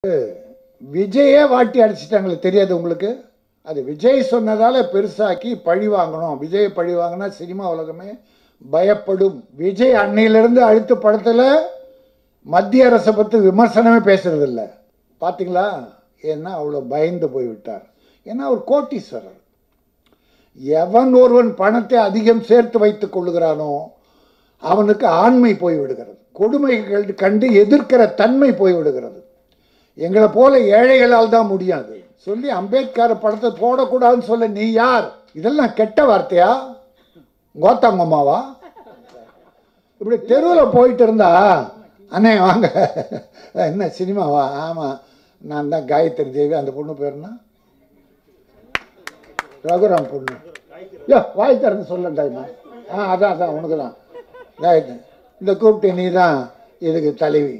விஜயே வாட்டி அடிச்சிட்டாங்களே, தெரியாது உங்களுக்கு? அது விஜய் சொன்னதால பெருசாக்கி பழி வாங்கணும். விஜய் பழி வாங்கினா சினிமா உலகமே பயப்படும். விஜய் அன்னையிலிருந்து அடுத்த படத்தில் மத்திய அரசை பற்றி விமர்சனமே பேசுறது இல்லை. பார்த்தீங்களா? ஏன்னா அவ்வளோ பயந்து போய்விட்டார். ஏன்னா அவர் கோட்டீஸ்வரர். எவன் ஒருவன் பணத்தை அதிகம் சேர்த்து வைத்துக் கொள்ளுகிறானோ அவனுக்கு ஆண்மை போய்விடுகிறது. கொடுமைகள் கண்டு எதிர்க்கிற தன்மை போய்விடுகிறது. எங்களை போல ஏழைகளால் தான் முடியாது சொல்லி அம்பேத்கர் படத்தை போடக்கூடாதுன்னு சொல்ல நீ யார்? இதெல்லாம் கெட்ட வார்த்தையா? கோத்தாங்கம்மாவா? இப்படி தெருவில் போயிட்டு இருந்தா அண்ணே வாங்க, என்ன சினிமாவா? ஆமாம், நான் தான் காயத்ரி தேவி. அந்த பொண்ணு பேருனா ரகுராம் பொண்ணு. வாய் திறந்து சொல்லட்டாய்மா. அதான் உனக்கு தான் காயத்ரி. இந்த கூப்பிட்டு நீ தான் இதுக்கு தலைவி.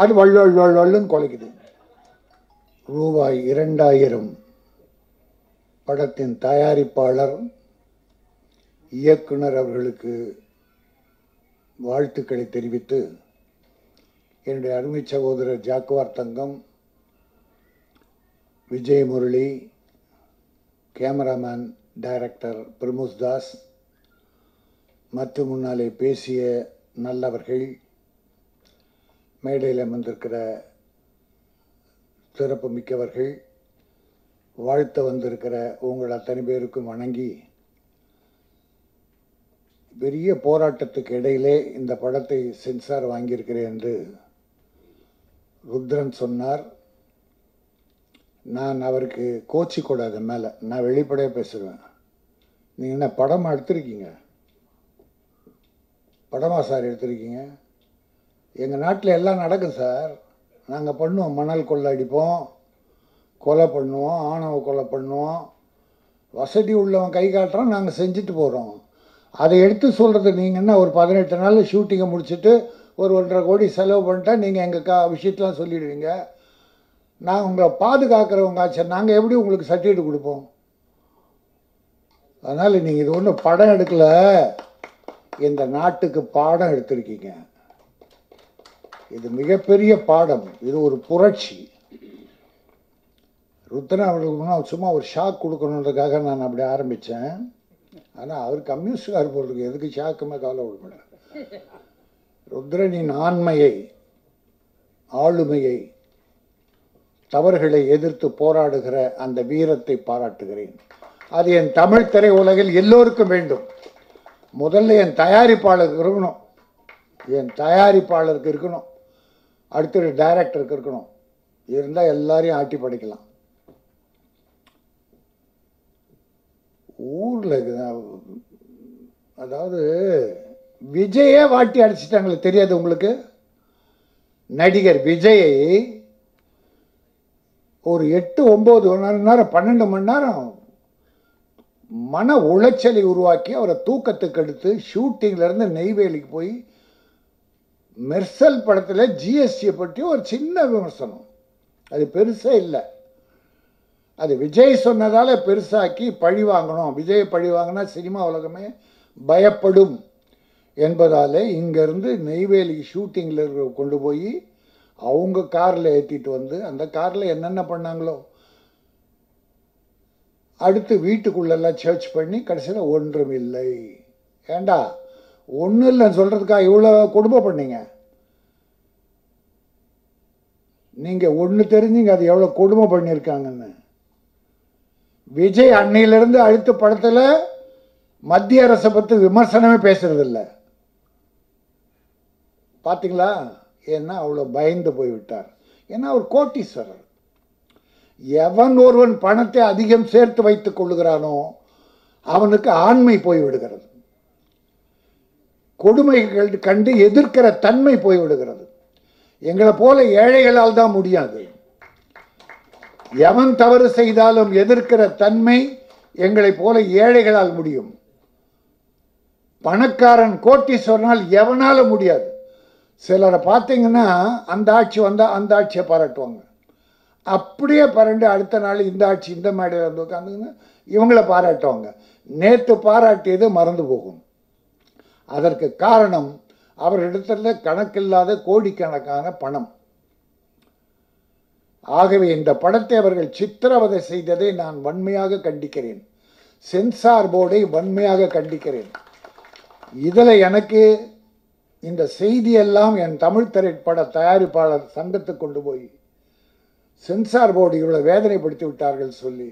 அது வள்ளுன்னு குலைக்குது. ரூபாய் 2000 படத்தின் தயாரிப்பாளர் இயக்குனர் அவர்களுக்கு வாழ்த்துக்களை தெரிவித்து என்னுடைய அருமை சகோதரர் ஜாக்குவார் தங்கம், விஜய் முரளி, கேமராமேன் டைரக்டர் பிரமோஸ் தாஸ் மற்றும் முன்னாலே பேசிய நல்லவர்கள், மேடையில் அமர்ந்திருக்கிற சிறப்பு மிக்கவர்கள், வாழ்த்த வந்திருக்கிற உங்கள் அத்தனை பேருக்கும் வணங்கி, பெரிய போராட்டத்துக்கு இடையிலே இந்த படத்தை சென்சார் வாங்கியிருக்கிறேன் என்று ருத்ரன் சொன்னார். நான் அவருக்கு கோச்சிக்கூடாது. மேலே நான் வெளிப்படையாக பேசுவேன். நீங்கள் என்ன படமாக எடுத்திருக்கீங்க? படமாக சார் எடுத்திருக்கீங்க? எங்கள் நாட்டில் எல்லாம் நடக்கும் சார். நாங்கள் பண்ணுவோம். மணல் கொள்ளை அடிப்போம், கொலை பண்ணுவோம், ஆணவ கொலை பண்ணுவோம். வசதி உள்ளவன் கை காட்டுறோம், நாங்கள் செஞ்சுட்டு போகிறோம். அதை எடுத்து சொல்கிறது நீங்கள் என்ன? ஒரு 18 நாள் ஷூட்டிங்கை முடிச்சுட்டு ஒரு 1.5 கோடி செலவு பண்ணிட்டா நீங்கள் எங்கள் விஷயத்தெலாம் சொல்லிடுவீங்க. நான் உங்களை பாதுகாக்கிறவங்க ஆச்சு. நாங்கள் எப்படி உங்களுக்கு சர்டிஃபிகேட் கொடுப்போம்? அதனால் நீங்கள் இது ஒன்றும் படம் எடுக்கலை, இந்த நாட்டுக்கு பாடம் எடுத்திருக்கீங்க. இது மிகப்பெரிய பாடம். இது ஒரு புரட்சி. ருத்ரன் அவர்களுக்கு சும்மா ஒரு ஷாக் கொடுக்கணுன்றதுக்காக நான் அப்படி ஆரம்பித்தேன். ஆனால் அவர் கம்யூனிஸ்டுக்கார் போடுறது எதுக்கு ஷாக்குமே கவலைப்படக்கூடாது. ருத்ரனின் ஆண்மையை, ஆளுமையை, தவறுகளை எதிர்த்து போராடுகிற அந்த வீரத்தை பாராட்டுகிறேன். அது என் தமிழ் திரை உலகில் எல்லோருக்கும் வேண்டும். முதல்ல என் தயாரிப்பாளருக்கு இருக்கணும், என் தயாரிப்பாளருக்கு இருக்கணும், அடுத்தது டைரக்டருக்கு இருக்கணும். இருந்தால் எல்லாரையும் ஆட்டி படைக்கலாம். ஊரில் அதாவது விஜயே வாட்டி அடிச்சிட்டாங்களே, தெரியாது உங்களுக்கு? நடிகர் விஜயை ஒரு 8, 9 மணி நேரம் 12 மணி நேரம் மன உளைச்சலை உருவாக்கி அவரை தூக்கத்துக்கு எடுத்து ஷூட்டிங்லேருந்து நெய்வேலிக்கு போய் மெர்சல் படத்தில் ஜிஎஸ்டியை பற்றி ஒரு சின்ன விமர்சனம். அது பெருசாக இல்லை. அது விஜய் சொன்னதால் பெருசாக்கி பழி வாங்கணும். விஜய் பழி வாங்கினா சினிமா உலகமே பயப்படும் என்பதால் இங்கேருந்து நெய்வேலி ஷூட்டிங்கில் கொண்டு போய் அவங்க காரில் ஏற்றிட்டு வந்து அந்த காரில் என்னென்ன பண்ணாங்களோ அடுத்து வீட்டுக்குள்ளெல்லாம் சர்ச் பண்ணி கடைசியில் ஒன்றும் இல்லை. ஏண்டா ஒன்றும் இல்லைன்னு சொல்கிறதுக்காக இவ்வளோ கொடுமை பண்ணீங்க? நீங்கள் ஒன்று தெரிஞ்சுங்க அது எவ்வளோ கொடுமை பண்ணியிருக்காங்கன்னு. விஜய் அன்னையிலிருந்து அடுத்த படத்தில் மத்திய அரசை பற்றி விமர்சனமே பேசுறது இல்லை. பார்த்தீங்களா? ஏன்னா அவ்வளோ பயந்து போய்விட்டார். ஏன்னா அவர் கோட்டீஸ்வரர். எவன் ஒருவன் பணத்தை அதிகம் சேர்த்து வைத்துக் கொள்ளுகிறானோ அவனுக்கு ஆண்மை போய்விடுகிறது. கொடுமைகள் கண்டு எதிர்க்கிற தன்மை போய்விடுகிறது. எங்களை போல ஏழைகளால் தான் முடியாது. எவன் தவறு செய்தாலும் எதிர்க்கிற தன்மை எங்களை போல ஏழைகளால் முடியும். பணக்காரன் கோட்டீஸ்வரனால் எவனால முடியாது. சிலரை பார்த்தீங்கன்னா அந்த ஆட்சி வந்தால் அந்த ஆட்சியை பாராட்டுவாங்க. அப்படியே பரண்டு அடுத்த நாள் இந்த ஆட்சி இந்த மேடையில் வந்து உட்காந்துங்கன்னா இவங்கள பாராட்டுவாங்க. நேற்று பாராட்டியது மறந்து போகும். அதற்கு காரணம் அவரிடத்துல கணக்கில்லாத கோடிக்கணக்கான பணம். ஆகவே இந்த படத்தை அவர்கள் சித்திரவதை செய்ததை நான் வன்மையாக கண்டிக்கிறேன். சென்சார் போர்டை வன்மையாக கண்டிக்கிறேன். இதில் எனக்கு இந்த செய்தியெல்லாம் என் தமிழ் திரைப்பட தயாரிப்பாளர் சங்கத்துக்கு கொண்டு போய் சென்சார் போர்டு இவ்வளோ வேதனைப்படுத்தி விட்டார்கள் சொல்லி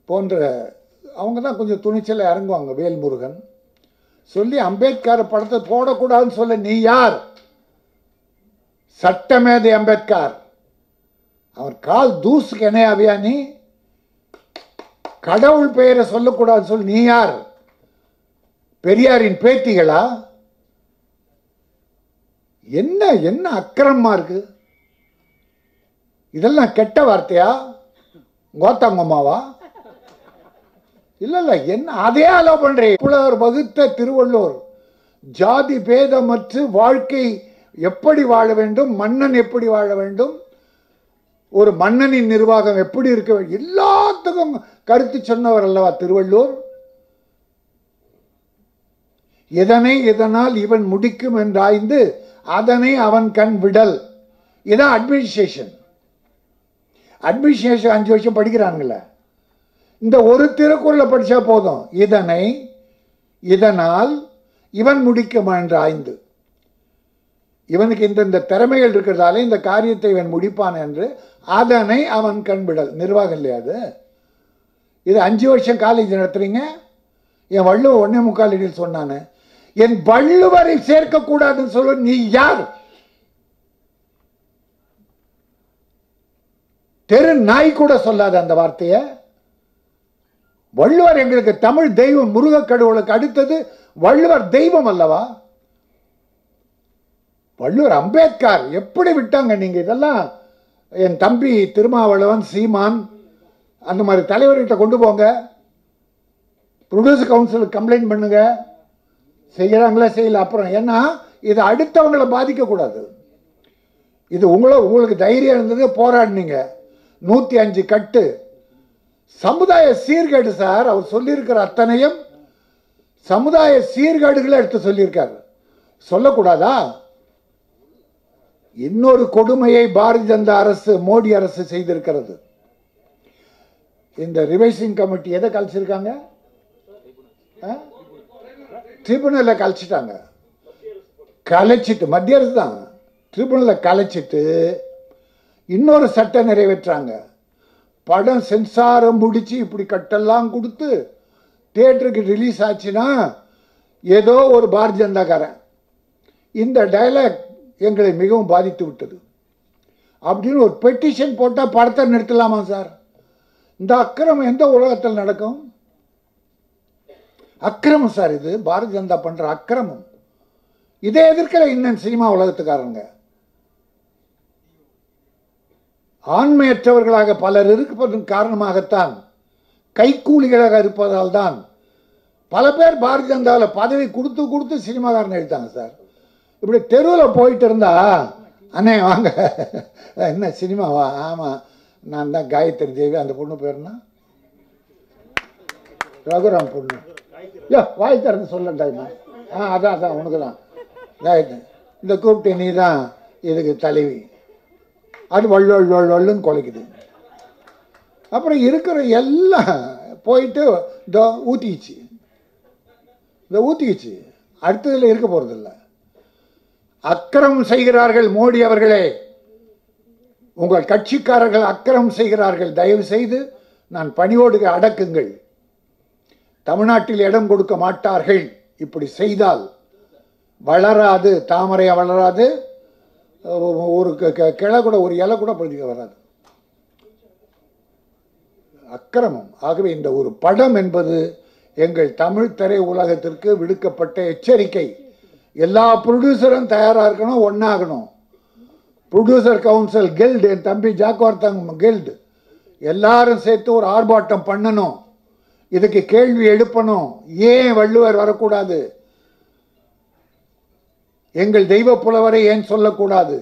போன்ற அவங்க தான் கொஞ்சம் துணிச்சலை இறங்குவாங்க. வேல்முருகன் சொல்லி அம்பேத்கர் படத்தை போடக்கூடாதுன்னு சொல்ல நீ யார்? சட்டமேதை அம்பேத்கர். அவர் கால் தூசுக்கு இணையாவியா நீ? கடவுள் பெயரை சொல்லக்கூடாதுன்னு சொல்லி நீ யார்? பெரியாரின் பேத்திகளா? என்ன என்ன அக்கிரமமா இருக்கு இதெல்லாம்? கெட்ட வார்த்தையா? கோத்தாங்கம்மாவா? இல்ல இல்ல, என்ன அதே அலோ பண்றேன். புலவர் வகுத்த திருவள்ளுவர் ஜாதி பேதமற்று வாழ்க்கை எப்படி வாழ வேண்டும், மன்னன் எப்படி வாழ வேண்டும், ஒரு மன்னனின் நிர்வாகம் எப்படி இருக்க வேண்டும், எல்லாத்துக்கும் கருத்து சொன்னவர் அல்லவா திருவள்ளுவர். எதனை இதனால் இவன் முடிக்கும் என்றாய்ந்து அதனை அவன் கண் விடல். இதான் அட்மினிஸ்ட்ரேஷன். அட்மினிஸ்ட்ரேஷன் 5 வருஷம் படிக்கிறாங்களே, இந்த ஒரு திருக்குறளை படிச்சா போதும். இதனை இதனால் இவன் முடிக்கும் என்று ஆய்ந்து, இவனுக்கு இந்த திறமைகள் இருக்கிறதால இந்த காரியத்தை இவன் முடிப்பான் என்று அதனை அவன் கண்பிடல். நிர்வாகம் இல்லையா அது? இது 5 வருஷம் காலேஜ் நடத்துறீங்க. என் வள்ளுவர் 1.25 அடியில் சொன்னானு, என் வள்ளுவரை சேர்க்க கூடாதுன்னு சொல்ல நீ யார்? தெரு நாய் கூட சொல்லாத அந்த வார்த்தையை. வள்ளுவர் எங்களுக்கு தமிழ் தெய்வம், முருக கடவுளுக்கு அடுத்தது வள்ளுவர் தெய்வம் அல்லவா? வள்ளுவர் அம்பேத்கர் எப்படி விட்டாங்க நீங்க? இதெல்லாம் என் தம்பி திருமாவளவன், சீமான் அந்த மாதிரி தலைவர்கிட்ட கொண்டு போங்க. ப்ரொடியூசர் கவுன்சிலுக்கு கம்ப்ளைண்ட் பண்ணுங்க. செய்யறாங்களா செய்யல அப்புறம். ஏன்னா இது அடுத்தவங்களை பாதிக்க கூடாது. இது உங்களுக்கு தைரியம் இருந்தது, போராடினீங்க. 105 கட்டு சமுதாய சீர்கேடு சார். அவர் சொல்லியிருக்கிற அத்தனையும் சமுதாய சீர்கேடுகளை எடுத்து சொல்லியிருக்காரு. சொல்லக்கூடாதா? இன்னொரு கொடுமையை பாரதிய ஜனதா அரசு, மோடி அரசு செய்திருக்கிறது. இந்த ரிவைசிங் கமிட்டி எதை கழிச்சிருக்காங்க? ட்ரிபுனலை கழிச்சிட்டாங்க. கலைச்சிட்டு, மத்திய அரசு தான் ட்ரிபுனலை கலைச்சிட்டு இன்னொரு சட்டம் நிறைவேற்றாங்க. படம் சென்சாரம் முடிச்சு இப்படி கட்டெல்லாம் கொடுத்து தியேட்டருக்கு ரிலீஸ் ஆச்சுன்னா ஏதோ ஒரு பாரதிய ஜனதாக்காரன் இந்த டயலாக் எங்களை மிகவும் பாதித்து விட்டது அப்படின்னு ஒரு பெட்டிஷன் போட்டால் படத்தை நிறுத்தலாமா சார்? இந்த அக்கிரமம் எந்த உலகத்தில் நடக்கும்? அக்கிரமம் சார், இது பாரதிய ஜனதா பண்ற அக்கிரமம். இதை எதிர்க்கிற இன்னும் சினிமா உலகத்துக்காரங்க. ஆண்மையற்றவர்களாக பலர் இருப்பதன் காரணமாகத்தான், கைக்கூலிகளாக இருப்பதால் தான் பல பேர் பாரதிய ஜனதாவில் பதவி கொடுத்து கொடுத்து சினிமாக்காரன் எடுத்தாங்க சார். இப்படி தெருவில் போயிட்டு இருந்தா, அண்ணே வாங்க, என்ன சினிமாவா? ஆமாம், நான் தான் காயத்ரி தேவி. அந்த பொண்ணு பேருனா ரகுராம் பொண்ணு. யோ வாய் திறந்து சொல்லண்டாய்மா. அதான் அதான் உனக்கு தான் காயத்ரி. இந்த கூப்பிட்டு நீ தான் இதுக்கு தலைவி. அது வள்ளுன்னு குலைக்குது. அப்புறம் இருக்கிற எல்லாம் போயிட்டு இந்த ஊற்றிக்கிச்சு, இந்த ஊற்றிக்கிச்சு. அடுத்ததில் இருக்க போகிறதில்ல. அக்கிரமம் செய்கிறார்கள் மோடி அவர்களே, உங்கள் கட்சிக்காரர்கள் அக்கிரமம் செய்கிறார்கள். தயவு செய்து நான் பணியோடு அடக்குங்கள். தமிழ்நாட்டில் இடம் கொடுக்க மாட்டார்கள். இப்படி செய்தால் வளராது, தாமரை வளராது, ஒரு கிளை கூட, ஒரு இலை கூட பழுதிக்க வராது. அக்கிரமம். ஆகவே இந்த ஒரு படம் என்பது எங்கள் தமிழ் திரை உலகத்திற்கு விடுக்கப்பட்ட எச்சரிக்கை. எல்லா ப்ரொடியூசரும் தயாராக இருக்கணும், ஒன்றாகணும். ப்ரொடியூசர் கவுன்சில் கில்டு, என் தம்பி ஜாக்வார்த்தங் கில்டு, எல்லாரும் சேர்த்து ஒரு ஆர்ப்பாட்டம் பண்ணணும். இதுக்கு கேள்வி எழுப்பணும். ஏன் வள்ளுவர் வரக்கூடாது? எங்கள் தெய்வ புலவரை ஏன் சொல்லக்கூடாது?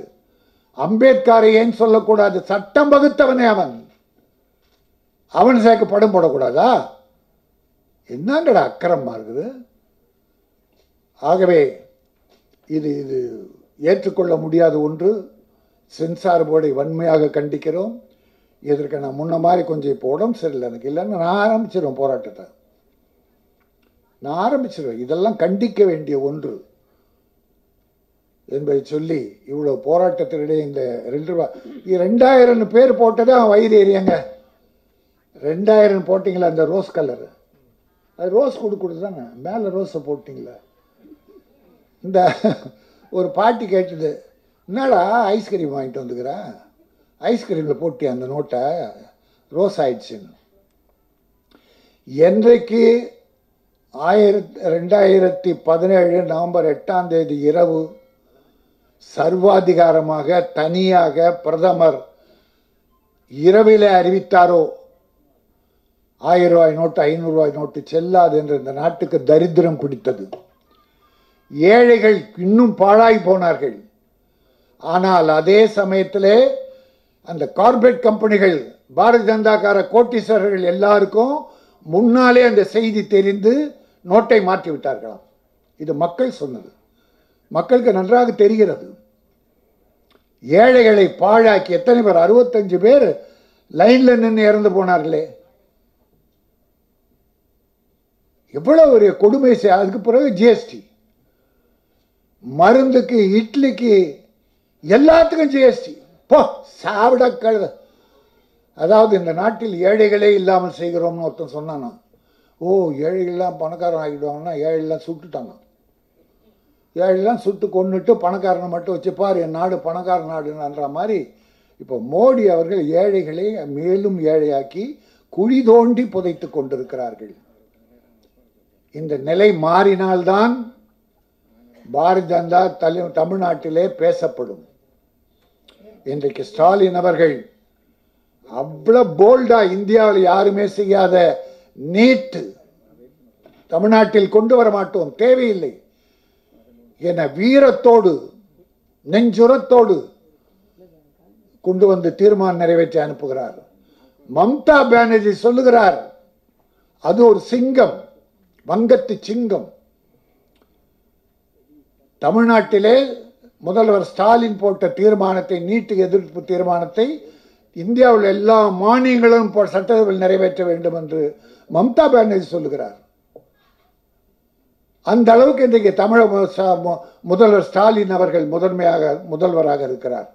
அம்பேத்கரை ஏன் சொல்லக்கூடாது? சட்டம் வகுத்தவனே அவன். அவன் சேர்க்க படம் போடக்கூடாதா? என்னங்கடா அக்கிரமமா இருக்குது. ஆகவே இது ஏற்றுக்கொள்ள முடியாத ஒன்று. சென்சார் போர்டை வன்மையாக கண்டிக்கிறோம். இதற்கு நான் முன்ன மாதிரி கொஞ்சம் இப்போ உடம்பு சரியில்லை எனக்கு, இல்லைன்னு நான் ஆரம்பிச்சிடுவேன் போராட்டத்தை. நான் ஆரம்பிச்சிடுவேன். இதெல்லாம் கண்டிக்க வேண்டிய ஒன்று என்பதை சொல்லி இவ்வளோ போராட்டத்தினிடையே இந்த 2000 பேர் போட்டதே அவன் வயிறு எரியாங்க. 2000 போட்டிங்களா அந்த ரோஸ் கலரு, அது ரோஸ் கொடுக்குறது தானே, மேலே ரோஸை போட்டிங்களா. இந்த ஒரு பாட்டி கேட்டது, என்னடா ஐஸ்கிரீம் வாங்கிட்டு வந்துக்கிறேன், ஐஸ்கிரீமில் போட்டி அந்த நோட்டை ரோஸ் ஆயிடுச்சுன்னு. என்றைக்கு 2017 நவம்பர் 8ஆம் தேதி இரவு சர்வாதிகாரமாக தனியாக பிரதமர் இரவிலே அறிவித்தாரோ 1000 ரூபாய் நோட்டு 500 ரூபாய் நோட்டு செல்லாது என்று இந்த நாட்டுக்கு தரித்திரம் பிடித்தது. ஏழைகள் இன்னும் பாழாய் போனார்கள். ஆனால் அதே சமயத்திலே அந்த கார்பரேட் கம்பெனிகள், பாரதிய ஜனதாக்கார கோட்டீஸ்வரர்கள் எல்லாருக்கும் முன்னாலே அந்த செய்தி தெரிந்து நோட்டை மாற்றி விட்டார்களாம். இது மக்கள் சொன்னது, மக்களுக்கு நன்றாக தெரிகிறது. ஏழைகளை பாழாக்கி எத்தனை பேர், 65 பேர் லைன்ல நின்று இறந்து போனார்களே, எவ்வளவு ஒரு கொடுமை. அதுக்கு பிறகு ஜிஎஸ்டி, மருந்துக்கு, இட்லிக்கு, எல்லாத்துக்கும் ஜிஎஸ்டி. போ சாவிட கழுத. அதாவது இந்த நாட்டில் ஏழைகளே இல்லாமல் செய்கிறோம்னு ஒருத்தன் சொன்னானா. ஓ ஏழைகள்லாம் பணக்காரன் ஆகிடுவாங்கன்னா ஏழைலாம் சுட்டுட்டாங்க. ஏழைலாம் சுட்டு கொண்டுட்டு பணக்காரனை மட்டும் வச்சுப்பார், என் நாடு பணக்கார நாடுன்ற மாதிரி இப்போ மோடி அவர்கள் ஏழைகளை மேலும் ஏழையாக்கி குழி தோண்டி புதைத்து கொண்டிருக்கிறார்கள். இந்த நிலை மாறினால்தான் பாரதிய ஜனதா தமிழ்நாட்டிலே பேசப்படும். இன்றைக்கு ஸ்டாலின் அவர்கள் அவ்வளவு போல்டா இந்தியாவில் யாருமே செய்யாத நீட் தமிழ்நாட்டில் கொண்டு வர மாட்டோம், தேவையில்லை என வீரத்தோடு நெஞ்சுரத்தோடு கொண்டு வந்து தீர்மானம் நிறைவேற்றி அனுப்புகிறார். மம்தா பானர்ஜி சொல்லுகிறார், அது ஒரு சிங்கம், வங்கத்து சிங்கம். தமிழ்நாட்டிலே முதல்வர் ஸ்டாலின் போட்ட தீர்மானத்தை, நீட்டு எதிர்ப்பு தீர்மானத்தை இந்தியாவில் எல்லா மாநிலங்களும் சட்டசபையில் நிறைவேற்ற வேண்டும் என்று மம்தா பானர்ஜி சொல்லுகிறார். அந்த அளவுக்கு இன்றைக்கு தமிழக முதல்வர் ஸ்டாலின் அவர்கள் முதல்வராக இருக்கிறார்.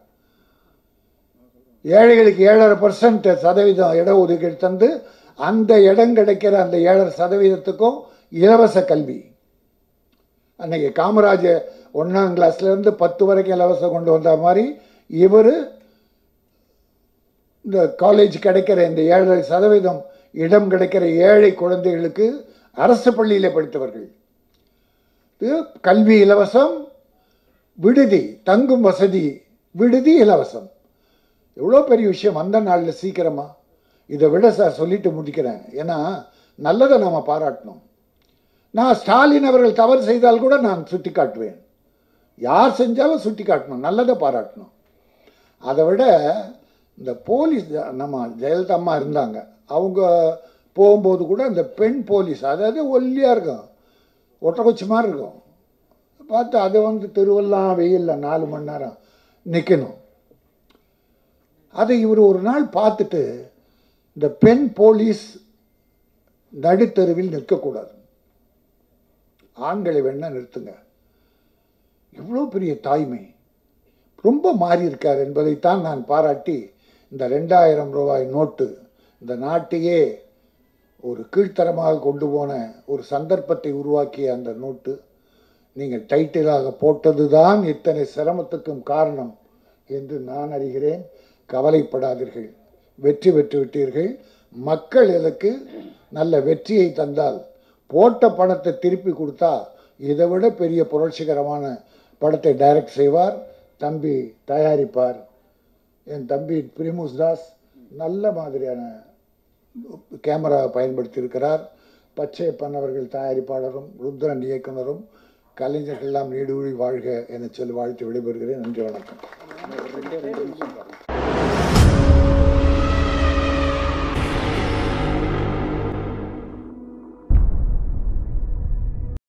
ஏழைகளுக்கு 7.5% இடஒதுக்கீடு தந்து அந்த இடம் கிடைக்கிற அந்த 7% இலவச கல்வி. அன்னைக்கு காமராஜர் 1ஆம் கிளாஸ்ல இருந்து 10 வரைக்கும் இலவசம் கொண்டு வந்த மாதிரி இவர் இந்த காலேஜ் கிடைக்கிற இந்த 7% இடம் கிடைக்கிற ஏழை குழந்தைகளுக்கு அரசு பள்ளியிலே படித்தவர்கள் கல்வி இலவசம், விடுதி தங்கும் வசதி, விடுதி இலவசம். எவ்வளோ பெரிய விஷயம் அந்த நாளில் சீக்கிரமா. இதை விட சார் சொல்லிட்டு முடிக்கிறேன், ஏன்னா நல்லதை நாம் பாராட்டணும். நான் ஸ்டாலின் அவர்கள் தவறு செய்தால் கூட நான் சுட்டி காட்டுவேன், யார் செஞ்சாலும் சுட்டி காட்டணும், நல்லதை பாராட்டணும். அதை விட இந்த போலீஸ், நம்ம ஜெயலலிதா அம்மா இருந்தாங்க, அவங்க போகும்போது கூட அந்த பெண் போலீஸ், அதாவது ஒல்லியாக இருக்கும், ஒட்டக்குச்சி மாதிரி இருக்கும், பார்த்து அதை வந்து தெருவெல்லாம் வெயில்ல 4 மணி நேரம் நிற்கணும். அதை இவர் ஒரு நாள் பார்த்துட்டு, இந்த பெண் போலீஸ் நடுத்தருவில் நிற்கக்கூடாது, ஆண்களை வேணா நிறுத்துங்க. எவ்வளோ பெரிய தாய்மை, ரொம்ப மாறி இருக்கார் என்பதைத்தான் நான் பாராட்டி இந்த 2000 ரூபாய் நோட்டு இந்த நாட்டையே ஒரு கீழ்த்தரமாக கொண்டு போன ஒரு சந்தர்ப்பத்தை உருவாக்கிய அந்த நோட்டு நீங்கள் டைட்டிலாக போட்டது தான் இத்தனை சிரமத்துக்கும் காரணம் என்று நான் அறிகிறேன். கவலைப்படாதீர்கள், வெற்றி பெற்று விட்டீர்கள். மக்கள் இதற்கு நல்ல வெற்றியை தந்தால், போட்ட பணத்தை திருப்பி கொடுத்தா இதை விட பெரிய புரட்சிகரமான படத்தை டைரக்ட் செய்வார், தம்பி தயாரிப்பார். என் தம்பி பிரிமுஸ் தாஸ் நல்ல மாதிரியான கேமரா பயன்படுத்தி இருக்கிறார். பச்சையப்பன் அவர்கள் தயாரிப்பாளரும், ருத்ரன் இயக்குனரும், கலைஞர்கள் எல்லாம் நீடூழி வாழ்க என சொல்லி வாழ்த்து விடைபெறுகிறேன். நன்றி, வணக்கம்.